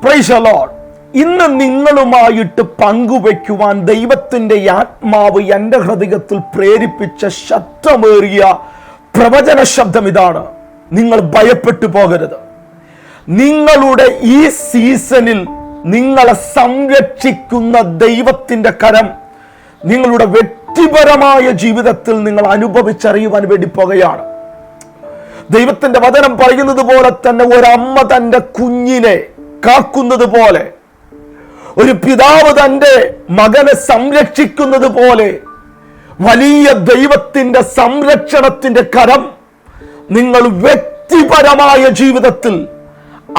Praise the Lord. ഇന്ന് നിങ്ങളുമായിട്ട് പങ്കുവയ്ക്കുവാൻ ദൈവത്തിന്റെ ആത്മാവ് എൻ്റെ ഹൃദയത്തിൽ പ്രേരിപ്പിച്ച ശബ്ദമേറിയ പ്രവചന ശബ്ദം ഇതാണ്. നിങ്ങൾ ഭയപ്പെട്ടു പോകരുത്. നിങ്ങളുടെ ഈ സീസണിൽ നിങ്ങളെ സംരക്ഷിക്കുന്ന ദൈവത്തിന്റെ കരം നിങ്ങളുടെ വ്യക്തിപരമായ ജീവിതത്തിൽ നിങ്ങൾ അനുഭവിച്ചറിയുവാൻ വേണ്ടി പോകുകയാണ്. ദൈവത്തിന്റെ വചനം പറയുന്നത് പോലെ തന്നെ ഒരമ്മ തന്റെ കുഞ്ഞിനെ കാക്കുന്നത് പോലെ, ഒരു പിതാവ് തന്റെ മകനെ സംരക്ഷിക്കുന്നത് പോലെ വലിയ ദൈവത്തിന്റെ സംരക്ഷണത്തിന്റെ കരം നിങ്ങൾ വ്യക്തിപരമായ ജീവിതത്തിൽ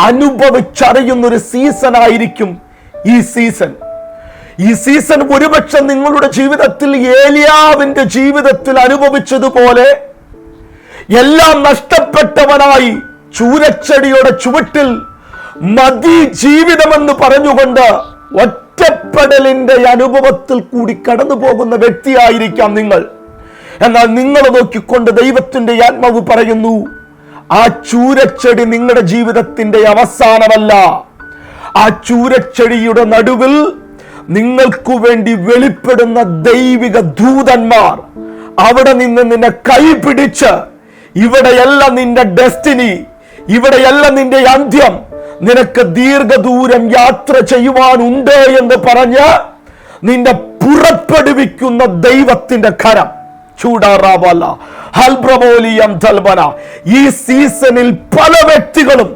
അനുഭവിച്ചറിയുന്ന ഒരു സീസൺ ആയിരിക്കും ഈ സീസൺ. ഈ സീസൺ ഒരുപക്ഷെ നിങ്ങളുടെ ജീവിതത്തിൽ ഏലിയാവിന്റെ ജീവിതത്തിൽ അനുഭവിച്ചതുപോലെ എല്ലാം നഷ്ടപ്പെട്ടവനായി ചൂരച്ചെടിയുടെ ചുവട്ടിൽ മതി ജീവിതമെന്ന് പറഞ്ഞുകൊണ്ട് ഒറ്റപ്പെടലിന്റെ അനുഭവത്തിൽ കൂടി കടന്നു പോകുന്ന വ്യക്തിയായിരിക്കാം നിങ്ങൾ. എന്നാൽ നിങ്ങൾ നോക്കിക്കൊണ്ട് ദൈവത്തിന്റെ ആത്മാവ് പറയുന്നു, ആ ചൂരച്ചെടി നിങ്ങളുടെ ജീവിതത്തിന്റെ അവസാനമല്ല. ആ ചൂരച്ചെടിയുടെ നടുവിൽ നിങ്ങൾക്കു വേണ്ടി വെളിപ്പെടുന്ന ദൈവിക ദൂതന്മാർ അവിടെ നിന്ന് നിന്നെ കൈപിടിച്ച്, ഇവിടെയല്ല നിന്റെ ഡെസ്റ്റിനി, ഇവിടെയല്ല നിന്റെ അന്ത്യം, നിനക്ക് ദീർഘദൂരം യാത്ര ചെയ്യുവാനുണ്ട് എന്ന് പറഞ്ഞ് നിന്നെ പുറപ്പെടുവിക്കുന്ന ദൈവത്തിന്റെ കരം. ഈ സീസണിൽ പല വ്യക്തികളും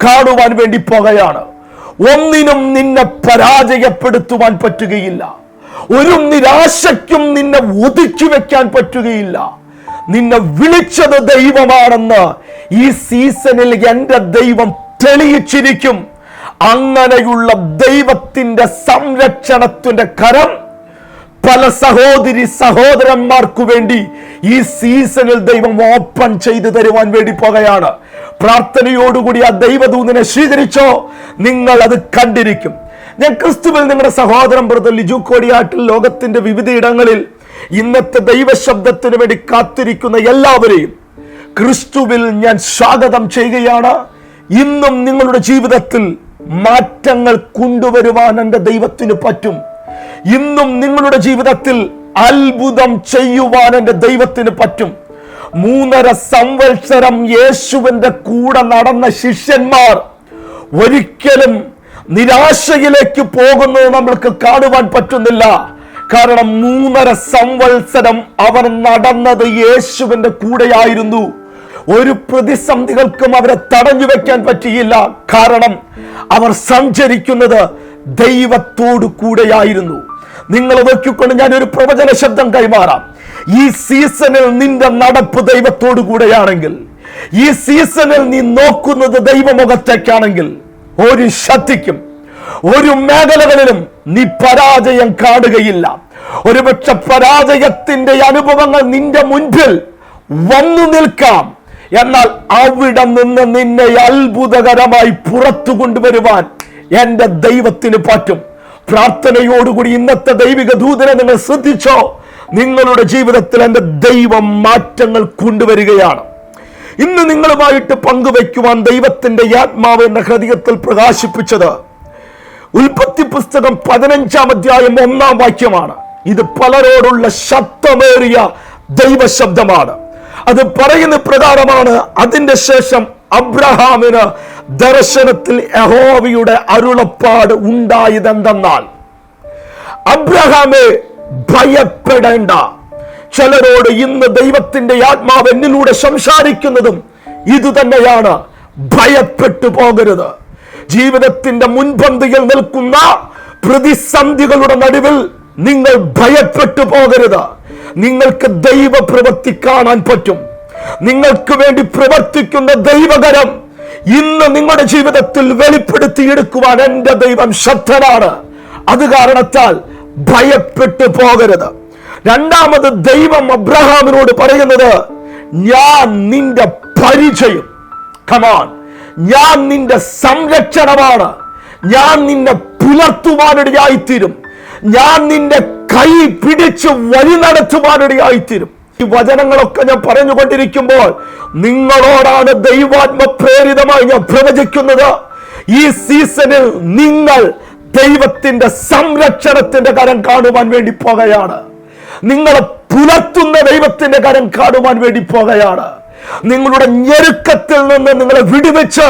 കാണുവാൻ വേണ്ടി പോകുകയാണ്. ഒന്നിനും നിന്നെ പരാജയപ്പെടുത്തുവാൻ പറ്റുകയില്ല. ഒരു നിരാശയ്ക്കും നിന്നെ ഒതുക്കി വെക്കാൻ പറ്റുകയില്ല. നിന്നെ വിളിച്ചത് ദൈവമാണെന്ന് ഈ സീസണിൽ എൻ്റെ ദൈവം തെളിയിച്ചിരിക്കും. അങ്ങനെയുള്ള ദൈവത്തിന്റെ സംരക്ഷണത്തിന്റെ കരം പല സഹോദരി സഹോദരന്മാർക്കു വേണ്ടി ഈ സീസണിൽ ദൈവം ഓപ്പൺ ചെയ്തു തരുവാൻ വേണ്ടി പോകുകയാണ്. പ്രാർത്ഥനയോടുകൂടി ആ ദൈവദൂതനെ സ്വീകരിച്ചോ, നിങ്ങൾ അത് കണ്ടിരിക്കും. ഞാൻ ക്രിസ്തുവിൽ നിങ്ങളുടെ സഹോദരൻ ബ്രദർ ലിജു കോടിയാട്ടിൽ ലോകത്തിന്റെ വിവിധ ഇടങ്ങളിൽ ഇന്നത്തെ ദൈവശബ്ദത്തിന് വേണ്ടി കാത്തിരിക്കുന്ന എല്ലാവരെയും ക്രിസ്തുവിൽ ഞാൻ സ്വാഗതം ചെയ്യുകയാണ്. ഇന്നും നിങ്ങളുടെ ജീവിതത്തിൽ മാറ്റങ്ങൾ കൊണ്ടുവരുവാൻ എൻ്റെ ദൈവത്തിന് പറ്റും. ഇന്നും നിങ്ങളുടെ ജീവിതത്തിൽ അത്ഭുതം ചെയ്യുവാൻ എൻ്റെ ദൈവത്തിന് പറ്റും. 3.5 സംവത്സരം യേശുവിന്റെ കൂടെ നടന്ന ശിഷ്യന്മാർ ഒരിക്കലും നിരാശയിലേക്ക് പോകുന്നത് നമ്മൾക്ക് കാണുവാൻ പറ്റുന്നില്ല. കാരണം 3.5 സംവത്സരം അവർ നടന്നത് യേശുവിന്റെ കൂടെയായിരുന്നു. ഒരു പ്രതിസന്ധികൾക്കും അവരെ തടഞ്ഞു വെക്കാൻ പറ്റിയില്ല. കാരണം അവർ സഞ്ചരിക്കുന്നത് ദൈവത്തോടു കൂടെയായിരുന്നു. നിങ്ങൾ നോക്കിക്കൊണ്ട് ഞാനൊരു പ്രവചന ശബ്ദം കൈമാറാം. ഈ സീസണിൽ നിന്റെ നടപ്പ് ദൈവത്തോടു കൂടെയാണെങ്കിൽ, ഈ സീസണിൽ നീ നോക്കുന്നത് ദൈവമുഖത്തേക്കാണെങ്കിൽ, ഒരു ശക്തിക്കും ഒരു മേഖലകളിലും നീ പരാജയം കാണുകയില്ല. ഒരുപക്ഷെ പരാജയത്തിന്റെ അനുഭവങ്ങൾ നിന്റെ മുൻപിൽ വന്നു നിൽക്കാം. എന്നാൽ അവിടെ നിന്ന് നിന്നെ അത്ഭുതകരമായി പുറത്തു കൊണ്ടുവരുവാൻ എൻ്റെ ദൈവത്തിന് പറ്റും. പ്രാർത്ഥനയോടുകൂടി ഇന്നത്തെ ദൈവിക ദൂതനെ നിങ്ങൾ ശ്രദ്ധിച്ചോ. നിങ്ങളുടെ ജീവിതത്തിൽ എൻ്റെ ദൈവം മാറ്റങ്ങൾ കൊണ്ടുവരികയാണ്. ഇന്ന് നിങ്ങളുമായിട്ട് പങ്കുവയ്ക്കുവാൻ ദൈവത്തിന്റെ ആത്മാവ് എന്ന ഹൃദയത്തിൽ പ്രകാശിപ്പിച്ചത് ഉൽപ്പത്തി പുസ്തകം 15-ാം അധ്യായം 1-ാം വാക്യമാണ്. ഇത് പലരോടുള്ള ശബ്ദമേറിയ ദൈവശബ്ദമാണ്. അത് പറയുന്ന പ്രകാരമാണ്. അതിന്റെ ശേഷം അബ്രഹാമിന് ദർശനത്തിൽ യഹോവയുടെ അരുളപ്പാട് ഉണ്ടായതെന്തെന്നാൽ, അബ്രഹാമേ ഭയപ്പെടേണ്ട. ചിലരോട് ഇന്ന് ദൈവത്തിന്റെ ആത്മാവ് എന്നിലൂടെ സംസാരിക്കുന്നതും ഇതുതന്നെയാണ്. ഭയപ്പെട്ടു പോകരുത്. ജീവിതത്തിന്റെ മുൻപന്തിയിൽ നിൽക്കുന്ന പ്രതിസന്ധികളുടെ നടുവിൽ നിങ്ങൾ ഭയപ്പെട്ടു പോകരുത്. നിങ്ങൾക്ക് ദൈവ പ്രവൃത്തി കാണാൻ പറ്റും. നിങ്ങൾക്ക് വേണ്ടി പ്രവർത്തിക്കുന്ന ദൈവകരം ഇന്ന് നിങ്ങളുടെ ജീവിതത്തിൽ വെളിപ്പെടുത്തിയെടുക്കുവാൻ എൻ്റെ ദൈവം ശക്തനാണ്. അത് കാരണത്താൽ ഭയപ്പെട്ടു പോകരുത്. രണ്ടാമത് ദൈവം അബ്രഹാമിനോട് പറയുന്നത്, ഞാൻ നിന്റെ പരിചയം, കമാൻ, ഞാൻ നിന്റെ സംരക്ഷണമാണ്. ഞാൻ നിന്നെ പുലർത്തുവാനിടയായിത്തീരും. ഞാൻ നിന്റെ കൈ പിടിച്ച് വഴി നടത്തുവാനിടയായിത്തീരും. ഈ വചനങ്ങളൊക്കെ ഞാൻ പറഞ്ഞുകൊണ്ടിരിക്കുമ്പോൾ നിങ്ങളോടാണ് ദൈവാത്മ പ്രേരിതമായി ഞാൻ പ്രവചിക്കുന്നത്. ഈ സീസണിൽ നിങ്ങൾ ദൈവത്തിന്റെ സംരക്ഷണത്തിന്റെ കരം കാണുവാൻ വേണ്ടി പോകുകയാണ്. നിങ്ങളെ പുലർത്തുന്ന ദൈവത്തിന്റെ കരം കാണുവാൻ വേണ്ടി പോകുകയാണ്. നിങ്ങളുടെ ഞെരുക്കത്തിൽ നിന്ന് നിങ്ങളെ വിടുവിച്ച്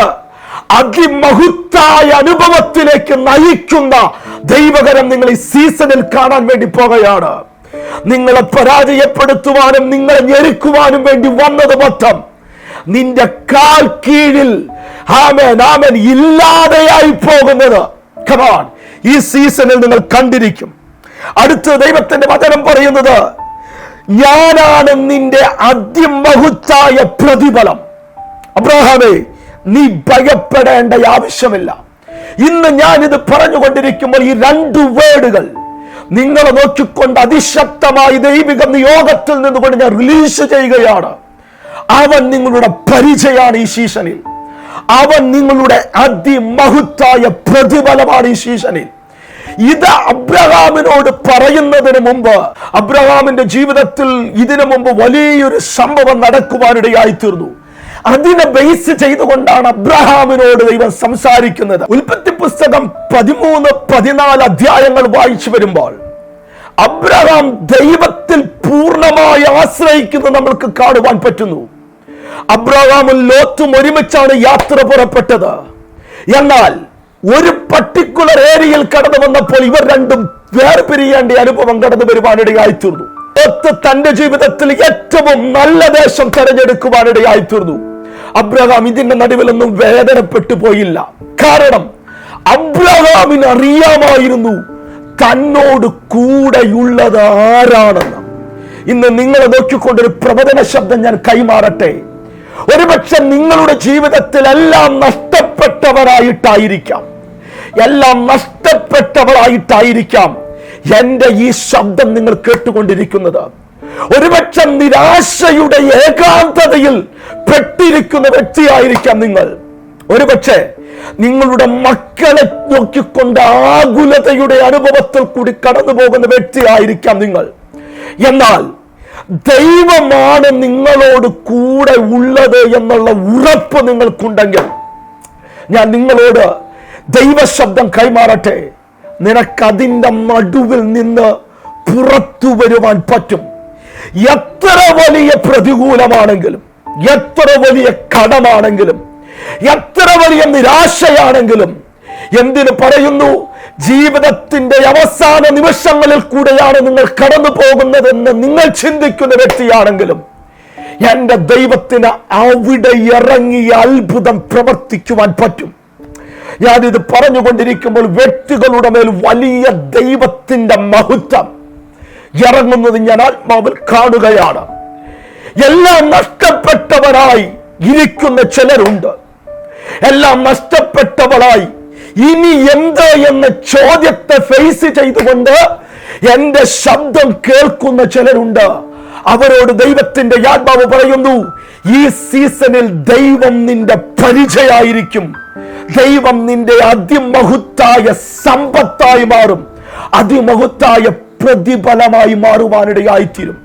അതിമഹത്തായ അനുഭവത്തിലേക്ക് നയിക്കുന്ന ദൈവകരം നിങ്ങൾ ഈ സീസണിൽ കാണാൻ വേണ്ടി പോകുകയാണ്. നിങ്ങളെ പരാജയപ്പെടുത്തുവാനും നിങ്ങളെ ഞെരുക്കുവാനും വേണ്ടി വന്നത് മൊത്തം നിന്റെ കാൽ കീഴിൽ ആമേൻ ആമേൻ ഇല്ലാതെയായി പോകുന്നത് കമാൻ ഈ സീസണിൽ നിങ്ങൾ കണ്ടിരിക്കും. അടുത്ത ദൈവത്തിന്റെ വചനം പറയുന്നത്, ഞാനാണ് നിന്റെ അതിമഹത്തായ പ്രതിഫലം. അബ്രഹാമേ, നീ ഭയപ്പെടേണ്ട ആവശ്യമില്ല. ഇന്ന് ഞാനിത് പറഞ്ഞുകൊണ്ടിരിക്കുമ്പോൾ ഈ രണ്ട് വേർഡുകൾ നിങ്ങളെ നോക്കിക്കൊണ്ട് അതിശക്തമായി ദൈവിക നിയോഗത്തിൽ നിന്നുകൊണ്ട് ഞാൻ റിലീസ് ചെയ്യുകയാണ്. അവൻ നിങ്ങളുടെ പരിചയമാണ് ഈ സീസണിൽ. അവൻ നിങ്ങളുടെ അതിമഹത്തായ പ്രതിഫലമാണ് ഈ സീസണിൽ. ഇത് അബ്രഹാമിനോട് പറയുന്നതിന് മുമ്പ്, അബ്രഹാമിന്റെ ജീവിതത്തിൽ ഇതിനു മുമ്പ് വലിയൊരു സംഭവം നടക്കുവാനിടയായി തീർന്നു. അതിനെ ബേസ് ചെയ്തുകൊണ്ടാണ് അബ്രഹാമിനോട് ദൈവം സംസാരിക്കുന്നത്. ഉൽപ്പത്തി പുസ്തകം 13-14 അധ്യായങ്ങൾ വായിച്ചു വരുമ്പോൾ അബ്രഹാം ദൈവത്തിൽ പൂർണ്ണമായി ആശ്രയിക്കുന്നത് നമ്മൾക്ക് കാണുവാൻ പറ്റുന്നു. അബ്രഹാമും ലോത്തും ഒരുമിച്ചാണ് യാത്ര പുറപ്പെട്ടത്. എന്നാൽ ഒരു പർട്ടിക്കുലർ ഏരിയയിൽ കടന്നു വന്നപ്പോൾ ഇവർ രണ്ടും വേർപിരിയേണ്ട അനുഭവം കടന്നു വരുവാനിടയായി തീർന്നു. ലോത്ത് തന്റെ ജീവിതത്തിൽ ഏറ്റവും നല്ല ദേശം തെരഞ്ഞെടുക്കുവാനിടയായി തീർന്നു. അബ്രഹാം ഇതിന്റെ നടുവിലൊന്നും വേദനപ്പെട്ടു പോയില്ല. കാരണം അബ്രഹാമിന് അറിയാമായിരുന്നു തന്നോട് കൂടെയുള്ളത് ആരാണെന്ന്. ഇന്ന് നിങ്ങളെ നോക്കിക്കൊണ്ടൊരു പ്രവചന ശബ്ദം ഞാൻ കൈമാറട്ടെ. ഒരുപക്ഷെ നിങ്ങളുടെ ജീവിതത്തിൽ എല്ലാം നഷ്ടപ്പെട്ടവരായിട്ടായിരിക്കാം, എന്റെ ഈ ശബ്ദം നിങ്ങൾ കേട്ടുകൊണ്ടിരിക്കുന്നത്. ഒരുപക്ഷെ നിരാശയുടെ ഏകാന്തതയിൽ പെട്ടിരിക്കുന്ന വ്യക്തിയായിരിക്കാം നിങ്ങൾ. ഒരുപക്ഷെ നിങ്ങളുടെ മക്കളെ നോക്കിക്കൊണ്ട് ആകുലതയുടെ അനുഭവത്തിൽ കൂടി കടന്നു പോകുന്ന വ്യക്തിയായിരിക്കാം നിങ്ങൾ. എന്നാൽ ദൈവമാണ് നിങ്ങളോട് കൂടെ ഉള്ളത് എന്നുള്ള ഉറപ്പ് നിങ്ങൾക്കുണ്ടെങ്കിൽ ഞാൻ നിങ്ങളോട് ദൈവശബ്ദം കൈമാറട്ടെ. നിനക്കതിൻ്റെ നടുവിൽ നിന്ന് പുറത്തു വരുവാൻ പറ്റും. എത്ര വലിയ പ്രതികൂലമാണെങ്കിലും, എത്ര വലിയ കടമാണെങ്കിലും, എത്ര വലിയ നിരാശയാണെങ്കിലും, എന്തിനു പറയുന്നു, ജീവിതത്തിന്റെ അവസാന നിമിഷങ്ങളിൽ കൂടെയാണ് നിങ്ങൾ കടന്നു പോകുന്നതെന്ന് നിങ്ങൾ ചിന്തിക്കുന്ന വ്യക്തിയാണെങ്കിലും എന്റെ ദൈവത്തിന് അവിടെ ഇറങ്ങിയ അത്ഭുതം പ്രവർത്തിക്കുവാൻ പറ്റും. ഞാനിത് പറഞ്ഞുകൊണ്ടിരിക്കുമ്പോൾ വ്യക്തികളുടെ മേൽ വലിയ ദൈവത്തിന്റെ മഹത്വം ഇറങ്ങുന്നത് ഞാൻ ആത്മാവിൽ കാണുകയാണ്. എല്ലാം നഷ്ടപ്പെട്ടവരായി ഇരിക്കുന്ന ചിലരുണ്ട്. എല്ലാം നഷ്ടപ്പെട്ടവരായി ഇനി എന്ത് എന്ന ചോദ്യത്തെ ഫേസ് ചെയ്തുകൊണ്ട് എന്റെ ശബ്ദം കേൾക്കുന്ന ചിലരുണ്ട്. അവരോട് ദൈവത്തിന്റെ ആത്മാവ് പറയുന്നു, ഈ സീസണിൽ ദൈവം നിന്റെ പരിചയമായിരിക്കും. ദൈവം നിന്റെ അതിമഹത്തായ സമ്പത്തായി മാറും, അതിമഹത്തായ പ്രതിഫലമായി മാറുവാനിടയായിത്തീരും.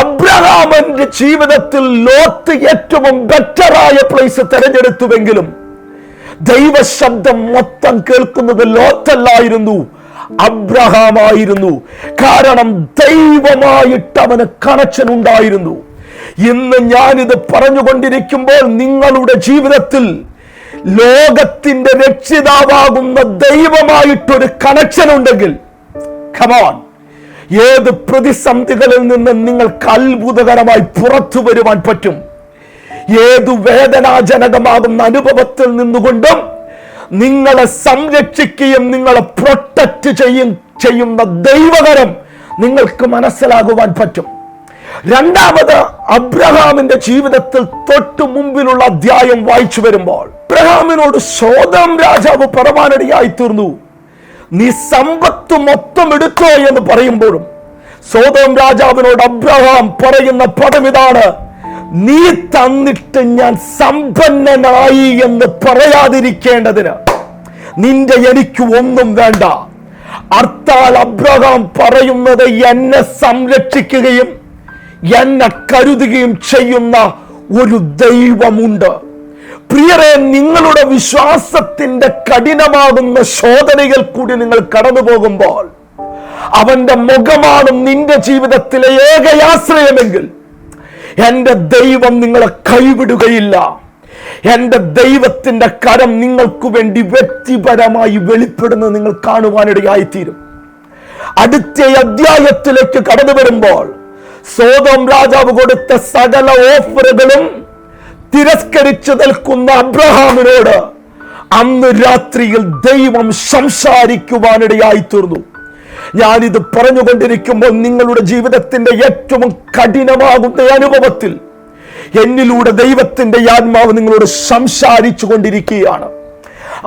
അബ്രഹാമിന്റെ ജീവിതത്തിൽ ലോത്ത് ഏറ്റവും ബെറ്ററായ പ്ലേസ് തെരഞ്ഞെടുത്തുവെങ്കിലും ദൈവശബ്ദം മൊത്തം കേൾക്കുന്നത് ലോത്തല്ലായിരുന്നു, അബ്രഹാമായിരുന്നു. കാരണം ദൈവമായിട്ട് അവന് കണക്ഷൻ ഉണ്ടായിരുന്നു. ഇന്ന് ഞാനിത് പറഞ്ഞുകൊണ്ടിരിക്കുമ്പോൾ നിങ്ങളുടെ ജീവിതത്തിൽ ലോകത്തിന്റെ രക്ഷിതാവാകുന്ന ദൈവമായിട്ടൊരു കണക്ഷൻ ഉണ്ടെങ്കിൽ കമോൺ, ഏത് പ്രതിസന്ധികളിൽ നിന്ന് നിങ്ങൾക്ക് അത്ഭുതകരമായി പുറത്തു വരുവാൻ പറ്റും. ഏതു വേദനാജനകമാകുന്ന അനുഭവത്തിൽ നിന്നുകൊണ്ടും നിങ്ങളെ സംരക്ഷിക്കുകയും നിങ്ങളെ പ്രൊട്ടക്ട് ചെയ്യുന്ന ദൈവകരം നിങ്ങൾക്ക് മനസ്സിലാകുവാൻ പറ്റും. രണ്ടാമത്, അബ്രഹാമിന്റെ ജീവിതത്തിൽ തൊട്ടു മുമ്പിലുള്ള അധ്യായം വായിച്ചു വരുമ്പോൾ അബ്രഹാമിനോട് സോദോം രാജാവ് പറവാനിടയായി തീർന്നു, നീ സമ്പത്ത് മൊത്തം എടുത്തോ എന്ന് പറയുമ്പോഴും സോദോം രാജാവിനോട് അബ്രഹാം പറയുന്ന പദം ഇതാണ്, നീ തന്നിട്ട് ഞാൻ സമ്പന്നനായി എന്ന് പറയാതിരിക്കേണ്ടതിന് നിന്റെ എനിക്ക് ഒന്നും വേണ്ട. അർത്ഥാൽ അബ്രഹാം പറയുന്നത്, എന്നെ സംരക്ഷിക്കുകയും എന്നെ കരുതുകയും ചെയ്യുന്ന ഒരു ദൈവമുണ്ട്. പ്രിയരെ, നിങ്ങളുടെ വിശ്വാസത്തിന്റെ കഠിനമാകുന്ന ശോധനകൾ കൂടി നിങ്ങൾ കടന്നു പോകുമ്പോൾ അവന്റെ മുഖമാണ് നിന്റെ ജീവിതത്തിലെ ഏകയാശ്രയമെങ്കിൽ എന്റെ ദൈവം നിങ്ങളെ കൈവിടുകയില്ല. എന്റെ ദൈവത്തിന്റെ കരം നിങ്ങൾക്ക് വേണ്ടി വ്യക്തിപരമായി വെളിപ്പെടുന്നത് നിങ്ങൾ കാണുവാനിടയായിത്തീരും. അടുത്ത അധ്യായത്തിലേക്ക് കടന്നു വരുമ്പോൾ സോദോം രാജാവ് കൊടുത്ത സകല ഓഫറുകളും തിരസ്കരിച്ചു നിൽക്കുന്ന അബ്രഹാമിനോട് അന്ന് രാത്രിയിൽ ദൈവം സംസാരിക്കുവാനിടയായി തീർന്നു. ഞാനിത് പറഞ്ഞുകൊണ്ടിരിക്കുമ്പോൾ നിങ്ങളുടെ ജീവിതത്തിന്റെ ഏറ്റവും കഠിനമാകുന്ന അനുഭവത്തിൽ എന്നിലൂടെ ദൈവത്തിന്റെ ആത്മാവ് നിങ്ങളോട് സംസാരിച്ചു കൊണ്ടിരിക്കുകയാണ്.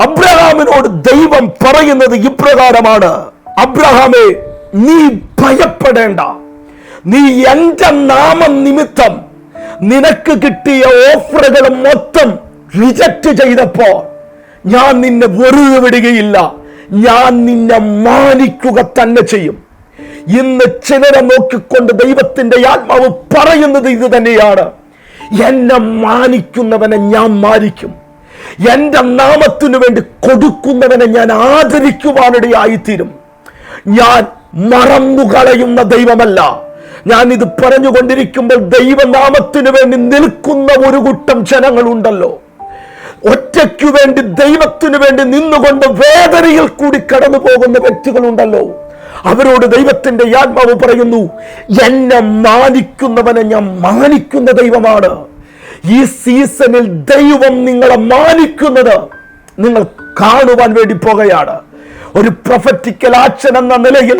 അബ്രഹാമിനോട് ദൈവം പറയുന്നത് ഇപ്രകാരമാണ്: അബ്രഹാമേ, നീ ഭയപ്പെടേണ്ട. നീ എന്റെ നാമനിമിത്തം നിനക്ക് കിട്ടിയ ഓഫറുകൾ മൊത്തം റിജക്റ്റ് ചെയ്തപ്പോൾ ഞാൻ നിന്നെ വെറുതെ വിടുകയില്ല. ഞാൻ നിന്നെ മാനിക്കുക തന്നെ ചെയ്യും. ഇന്ന് ചിലരെ നോക്കിക്കൊണ്ട് ദൈവത്തിന്റെ ആത്മാവ് പറയുന്നത് ഇത് തന്നെയാണ്: എന്നെ മാനിക്കുന്നവനെ ഞാൻ മാനിക്കും. എന്റെ നാമത്തിനു വേണ്ടി കൊടുക്കുന്നവനെ ഞാൻ ആദരിക്കുവാനിടയായിത്തീരും. ഞാൻ മറന്നുകളയുന്ന ദൈവമല്ല. ഞാൻ ഇത് പറഞ്ഞുകൊണ്ടിരിക്കുമ്പോൾ ദൈവനാമത്തിനു വേണ്ടി നിൽക്കുന്ന ഒരു കൂട്ടം ജനങ്ങളുണ്ടല്ലോ, ഒറ്റയ്ക്കു വേണ്ടി ദൈവത്തിനു വേണ്ടി നിന്നുകൊണ്ട് വേദനയിൽ കൂടി കടന്നു പോകുന്ന വ്യക്തികളുണ്ടല്ലോ. അവരോട് ദൈവത്തിന്റെ ആത്മാവ് പറയുന്നു: എന്നെ മാനിക്കുന്നവനെ ഞാൻ മാനിക്കുന്ന ദൈവമാണ്. ഈ സീസണിൽ ദൈവം നിങ്ങളെ മാനിക്കുന്നത് നിങ്ങൾ കാണുവാൻ വേണ്ടി പോകുകയാണ്. ഒരു പ്രൊഫറ്റിക്കൽ ആക്ഷൻ എന്ന നിലയിൽ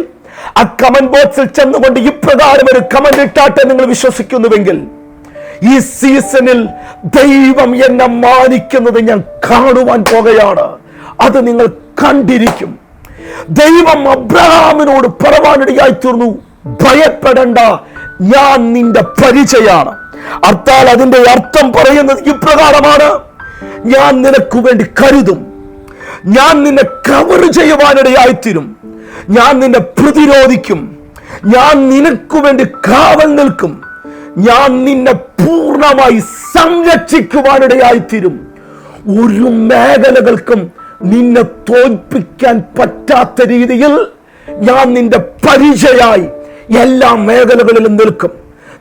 ആ കമന്റ് ബോക്സിൽ ചെന്നുകൊണ്ട് ഇപ്രകാരം ഒരു കമന്റ് ഇട്ടാട്ടെ നിങ്ങൾ വിശ്വസിക്കുന്നുവെങ്കിൽ, ഈ സീസണിൽ ദൈവം എന്നെ മാനിക്കുന്നത് ഞാൻ കാണുവാൻ പോകുകയാണ്. അത് നിങ്ങൾ കണ്ടിരിക്കും. ദൈവം അബ്രഹാമിനോട് പറവാനിടയായി തീർന്നു: ഭയപ്പെടേണ്ട, ഞാൻ നിന്റെ പരിചയാണ്. അർത്ഥാൽ അതിന്റെ അർത്ഥം പറയുന്നത് ഇപ്രകാരമാണ്: ഞാൻ നിനക്ക് വേണ്ടി കരുതും. ഞാൻ നിന്നെ കവർ ചെയ്യുവാനിടയായിത്തീരും. ഞാൻ നിന്നെ പ്രതിരോധിക്കും. ഞാൻ നിനക്ക് വേണ്ടി കാവൽ നിൽക്കും. ഞാൻ നിന്നെ പൂർണ്ണമായി സംരക്ഷിക്കുവാനിടയായിത്തീരും. ഒരു മേഖലകൾക്കും നിന്നെ തോൽപ്പിക്കാൻ പറ്റാത്ത രീതിയിൽ ഞാൻ നിന്റെ പരിചയായി എല്ലാ മേഖലകളിലും നിൽക്കും.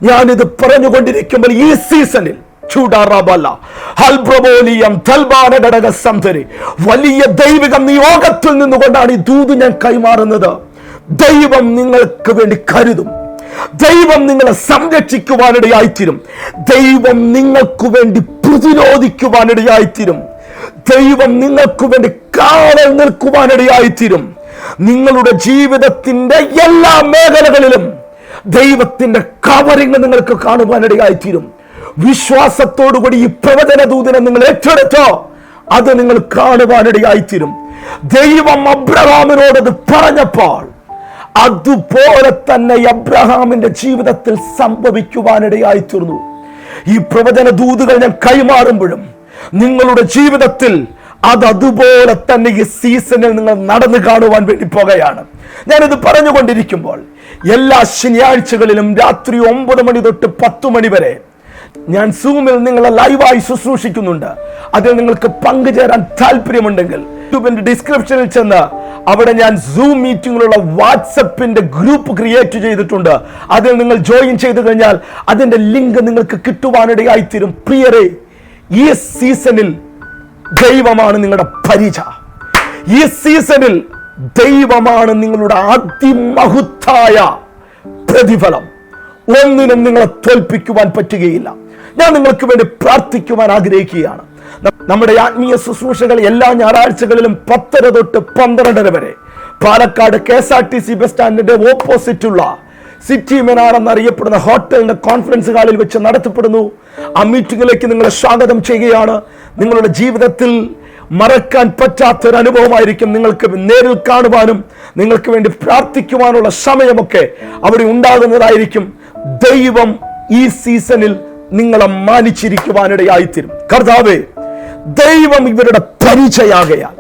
ഞാനിത് പറഞ്ഞുകൊണ്ടിരിക്കുമ്പോൾ ഈ സീസണിൽ വലിയ ദൈവിക നിയോഗത്തിൽ നിന്നുകൊണ്ടാണ് ഈ ദൂത് ഞാൻ കൈമാറുന്നത്. ദൈവം നിങ്ങൾക്ക് വേണ്ടി കരുതും. ദൈവം നിങ്ങളെ സംരക്ഷിക്കുവാനിടയായിത്തീരും. ദൈവം നിങ്ങൾക്ക് വേണ്ടി പ്രതിരോധിക്കുവാനിടയായിത്തീരും. ദൈവം നിങ്ങൾക്ക് വേണ്ടി കാവൽ നിൽക്കുവാനിടയായിത്തീരും. നിങ്ങളുടെ ജീവിതത്തിന്റെ എല്ലാ മേഖലകളിലും ദൈവത്തിന്റെ കവറിങ് നിങ്ങൾക്ക് കാണുവാനിടയായിത്തീരും. വിശ്വാസത്തോടുകൂടി ഈ പ്രവചന ദൂതിനെ നിങ്ങൾ ഏറ്റെടുത്തോ, അത് നിങ്ങൾ കാണുവാനിടയായിത്തീരും. ദൈവം അബ്രഹാമിനോട് അത് പറഞ്ഞപ്പോൾ അതുപോലെ തന്നെ അബ്രഹാമിന്റെ ജീവിതത്തിൽ സംഭവിക്കുവാനിടയായിത്തീർന്നു. ഈ പ്രവചന ദൂതുകൾ ഞാൻ കൈമാറുമ്പോഴും നിങ്ങളുടെ ജീവിതത്തിൽ അത് അതുപോലെ തന്നെ ഈ സീസണിൽ നിങ്ങൾ നടന്നു കാണുവാൻ വേണ്ടി പോകുകയാണ്. ഞാനിത് പറഞ്ഞുകൊണ്ടിരിക്കുമ്പോൾ എല്ലാ ശനിയാഴ്ചകളിലും രാത്രി 9 മണി തൊട്ട് 10 മണി വരെ ഞാൻ സൂമിൽ നിങ്ങളെ ലൈവായി ശുശ്രൂഷിക്കുന്നുണ്ട്. അതിൽ നിങ്ങൾക്ക് പങ്കുചേരാൻ താല്പര്യമുണ്ടെങ്കിൽ യൂട്യൂബിന്റെ ഡിസ്ക്രിപ്ഷനിൽ ചെന്ന് അവിടെ ഞാൻ സൂം മീറ്റിംഗിലുള്ള വാട്സപ്പിന്റെ ഗ്രൂപ്പ് ക്രിയേറ്റ് ചെയ്തിട്ടുണ്ട്. അതിൽ നിങ്ങൾ ജോയിൻ ചെയ്തു കഴിഞ്ഞാൽ അതിന്റെ ലിങ്ക് നിങ്ങൾക്ക് കിട്ടുവാനിടയായിത്തീരും. പ്രിയരെ, ഈ സീസണിൽ ദൈവമാണ് നിങ്ങളുടെ പരിച. ഈ സീസണിൽ ദൈവമാണ് നിങ്ങളുടെ അതിമഹത്തായ പ്രതിഫലം. ഒന്നിനും നിങ്ങളെ തോൽപ്പിക്കുവാൻ പറ്റുകയില്ല. ഞാൻ നിങ്ങൾക്ക് വേണ്ടി പ്രാർത്ഥിക്കുവാൻ ആഗ്രഹിക്കുകയാണ്. നമ്മുടെ ആത്മീയ ശുശ്രൂഷകൾ എല്ലാ ഞായറാഴ്ചകളിലും 10:30 തൊട്ട് 12:30 വരെ പാലക്കാട് KSRTC ബസ് സ്റ്റാൻഡിന്റെ ഓപ്പോസിറ്റുള്ള സിറ്റി മിനാർ എന്നറിയപ്പെടുന്ന ഹോട്ടലിന്റെ കോൺഫറൻസ് ഹാളിൽ വെച്ച് നടത്തപ്പെടുന്നു. ആ മീറ്റിംഗിലേക്ക് നിങ്ങളെ സ്വാഗതം ചെയ്യുകയാണ്. നിങ്ങളുടെ ജീവിതത്തിൽ മറക്കാൻ പറ്റാത്തൊരു അനുഭവമായിരിക്കും. നിങ്ങൾക്ക് നേരിൽ കാണുവാനും നിങ്ങൾക്ക് വേണ്ടി പ്രാർത്ഥിക്കുവാനുള്ള സമയമൊക്കെ അവിടെ ഉണ്ടാകുന്നതായിരിക്കും. ദൈവം ഈ സീസണിൽ നിങ്ങളെ മാനിച്ചിരിക്കുവാനിടയായിത്തീരും. കർത്താവേ, ദൈവം ഇവരുടെ പരിചയാകയാൽ,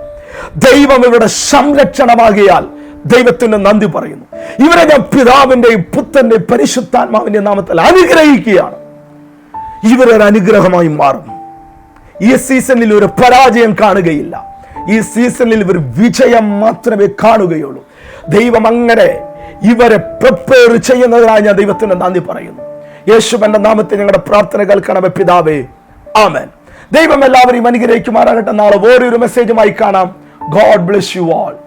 ദൈവം ഇവരുടെ സംരക്ഷണമാകയാൽ ദൈവത്തിന് നന്ദി പറയുന്നു. ഇവരെ ഞാൻ പിതാവിന്റെയും പുത്രന്റെയും പരിശുദ്ധാത്മാവിന്റെ നാമത്തിൽ അനുഗ്രഹിക്കുകയാണ്. ഇവരൊരു അനുഗ്രഹമായി മാറും. ഈ സീസണിൽ ഒരു പരാജയം കാണുകയില്ല. ഈ സീസണിൽ ഒരു വിജയം മാത്രമേ കാണുകയുള്ളൂ. ദൈവം അങ്ങനെ ഇവരെ പ്രിപ്പയർ ചെയ്യുന്നതിനായി ഞാൻ ദൈവത്തിന് നന്ദി പറയുന്നു. യേശുവിന്റെ നാമത്തിൽ ഞങ്ങളുടെ പ്രാർത്ഥന കേൾക്കണമേ പിതാവേ, ആമേൻ. ദൈവം എല്ലാവരെയും അനുഗ്രഹിക്കുമാറാകട്ടെ. നാളെ വേറൊരു മെസ്സേജുമായി കാണാം. God bless you all.